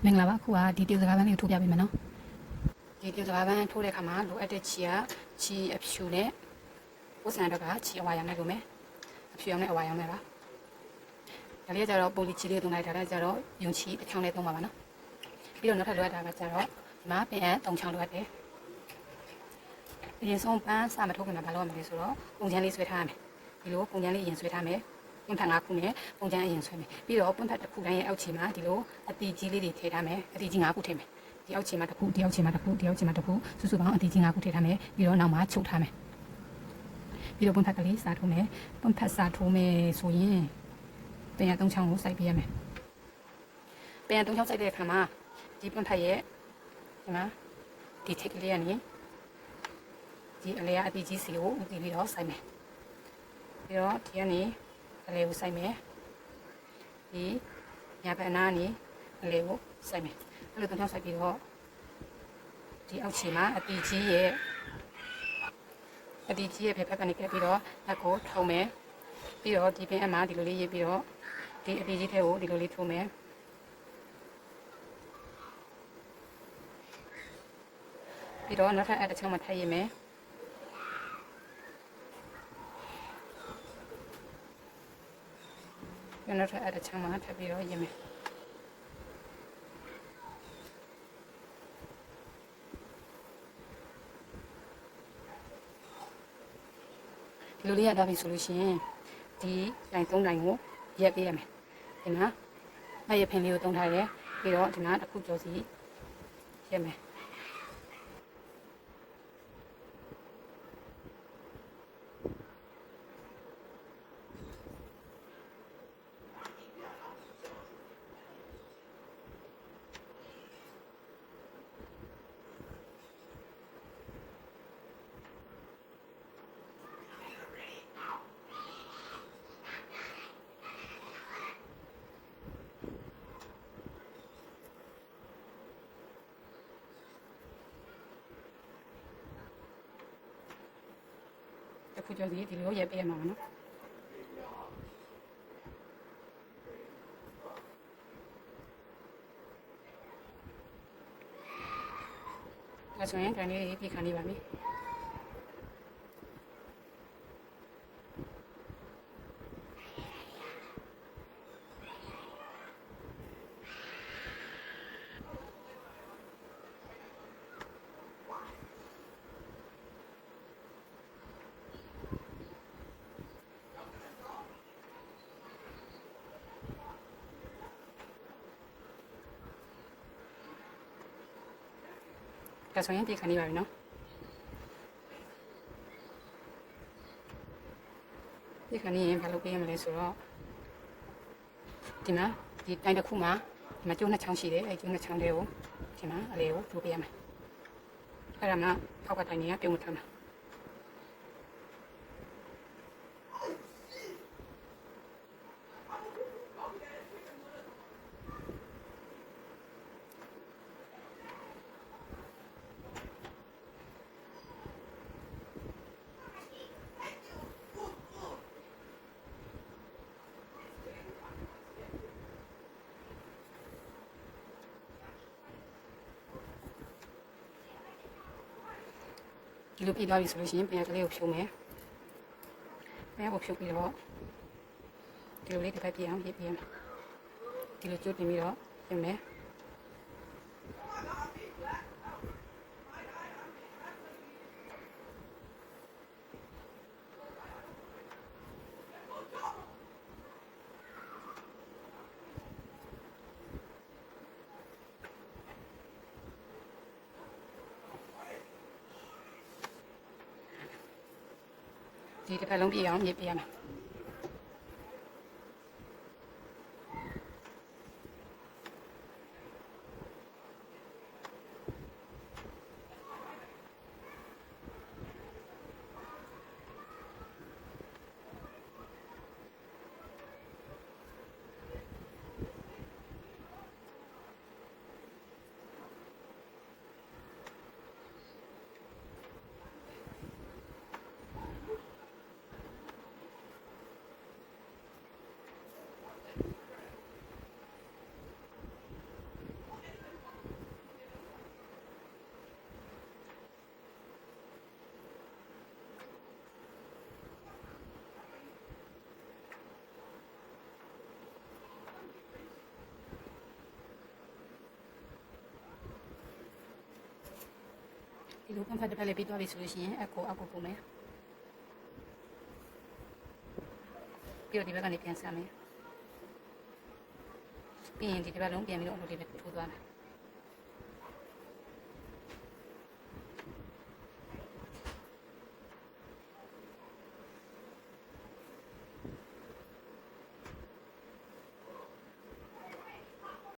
မင်္ဂလာပါခုကဒီတရုတ်စကားပန်းလေးကိုထိုးပြပေးမယ်နော်ဒီတရုတ်စကားပန်းထိုးတဲ့အခါမှာလိုအပ်တဲ့ချီအဖြူနဲ့ဥစံတော့ကချီအဝါရောင်နဲ့လိုမယ်အဖြူရောင်နဲ့အဝါရောင်နဲ့ပါဒါလေးကကြတော့ပိုလီချီလေးသုံးလိုက်တာကကြတော့ယုံချီတစ်ချောင်းလေးသုံးပါပါနော်ပြီးတော့နောက်ထပ်လိုအပ်တာကကြတော့ဒီမှာပင်အပ်3ချောင်းလိုအပ်တယ်အရင်ဆုံးပန်းစမထိုးခင်မှာဘာလုပ်ရမလဲဆိုတော့ပုံချမ်းလေးဆွဲထားရမယ်ဒီလိုပုံချမ်းလေးရင်ဆွဲထားမယ်ပွင့်ဖက်5ခုနဲ့ပုံချမ်းအရင်ဆွဲမယ်ပြီးတော့ပွင့်ဖက်တစ်ခုတိုင်းရဲ့အောက်ခြေမှာဒီလိုအတီကြီးလေးတွေထည့်ထားမယ်အတီကြီး5ခုထည့်မယ်ဒီအောက်ခြေမှာတစ်ခုဒီအောက်ခြေမှာတစ်ခုဒီအောက်ခြေမှာတစ်ခုစုစုပေါင်းအတီကြီး5ခုထည့်ထားမယ်ပြီးတော့နောက်မှာချုပ်ထားမယ်ပြီးတော့ပွင့်ဖက်ကလေးစားထိုးမယ်ပွင့်ဖက်စားထိုးမယ်ဆိုရင်ပင်ရ3ချောင်းကိုစိုက်ပေးရမယ်ပင်ရ3ချောင်းစိုက်တဲ့အခါမှာဒီပွင့်ဖက်ရဲ့ဒီမှာဒီထိပ်ကလေးကနေဒီအလဲအတီကြီးစီကိုဦးတည်ပြီးတော့စိုက်မယ်ပြီးတော့ဒီကနေအလဲကိုစိုက်မယ်ဒီညာဘက်အနားကနေအလဲကိုစိုက်မယ်အဲ့လို3ချောင်းစိုက်ပြီးတော့ဒီအောက်ခြေမှာအတီကြီးရဲ့ဘက်ကနေကပ်ပြီးတော့လက်ကိုထုံမယ်ပြီးတော့ဒီပင်အမှားဒီလိုလေးရေးပြီးတော့ဒီအတီကြီးထဲကိုဒီလိုလေးထိုးမယ်ပြီးတော့နောက်ထပ်အတစ်ချောင်းမှထပ်ရေးမယ်နောက်ထပ်အတစ်ချောင်းမှထပ်ပြီးတော့ရေးမယ်ဒီလိုလေးရတာပြီဆိုလို့ရှိရင်ဒီတိုင်3တိုင်ကိုရက်ပေးရမယ်ဒီမှာအရဖင်လေးကိုသုံးထားတယ်ပြီးတော့ဒီမှာတစ်ခုကျော်စီရက်မယ်တစ်ခုကျော်စီဒီလိုရက်ပေးရမှာပါနော်ဒါဆိုရင်ဒါလေးပြေခါနေပါပြီဒါဆိုရင်ပြေခါနေပါပြီနော်ပြေခါနေရင်ဘာလုပ်ပေးရမလဲဆိုတော့ဒီမှာဒီတိုင်းတစ်ခုမှာဒီမှာကျိုး2ချောင်းရှိတယ်အဲကျိုး2ချောင်းလေးကိုဒီမှာအလေးကိုထိုးပေးရမယ်အဲ့ဒါမှဖောက်ကတိုင်းကြီးကပြုံးမထားမှာဒီလိုပြီးသွားပြီဆိုလို့ရှိရင်ပင်ကလေးကိုဖြုံးမယ်ပင်ကိုဖြုတ်ပြီးတော့ဒီလိုလေးတစ်ဖက်ပြအောင်ရေးပြမယ်ဒီလိုကျိုးတင်ပြီးတော့ပြင်မယ်ဒီတစ်ဖက်လုံးပြအောင်ရေးပြရမယ် လိုပန်းဖတ်တစ်ဖက်လေးပြီးသွားပြီဆိုလို့ရှိရင်အကိုပုံမယ်ပြီးတော့ဒီဘက်ကနေပြန်ဆက်မယ်ပြီးရင်ဒီတစ်ပတ်လုံးပြန်ပြီးတော့အလုပ်လေးပဲထိုးသွားမယ်